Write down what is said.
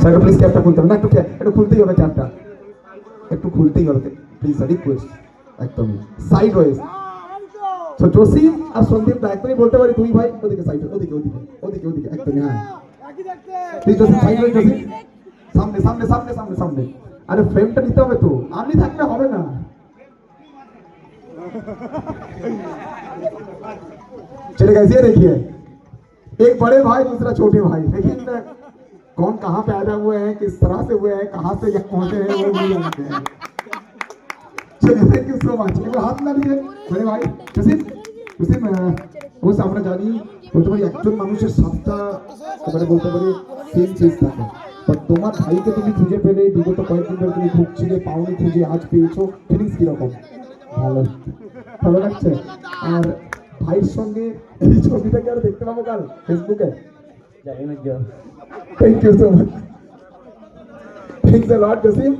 একটু প্লিজ ক্যাপটা খুলতে হবে না, একটু খুলতেই হবে ক্যাপটা, একটু খুলতেই হবে প্লিজ, রিকোয়েস্ট একদমই সাইড ওয়েজ। তো জসিম আর সন্দীপ দা একদমই বলতে পারি দুই ভাই ওদিকে সাইড, ওদিকে ওদিকে ওদিকে ওদিকে একদমই, হ্যাঁ please Jasim sideways, Jasim সামনে সামনে সামনে সামনে সামনে। अरे फ्रेमটা নিতে হবে তো, আমি থাকলে হবে না। चले गए ये देखिए, एक बड़े भाई दूसरा छोटे भाई, लेकिन कौन कहाँ पैदा हुए हैं, किस तरह से हुए हैं, कहाँ से यहाँ पहुंचे हैं वो नहीं जानते हैं। चलिए थैंक यू सो मच, एक हाथ ना लिए बड़े भाई। जसिम जसिम वो আমরা জানি বলতে পারি একজন মানুষের সাতটা মানে বলতে পারি সেম চেঞ্জ থাকে, বাট তোমার ভাইকে তুমি খুঁজে পেলে, বিগত কয়েকদিন ধরে তুমি খুঁজছিলে পাওনি, খুঁজে আজ পেয়েছো, ফিলিংস কিরকম? ভালো, ভালো লাগছে। আর ভাইয়ের সঙ্গে এই ছবিটাকে আর দেখতে পাবো কাল ফেসবুকে? Thank you so much, thanks a lot Jasim.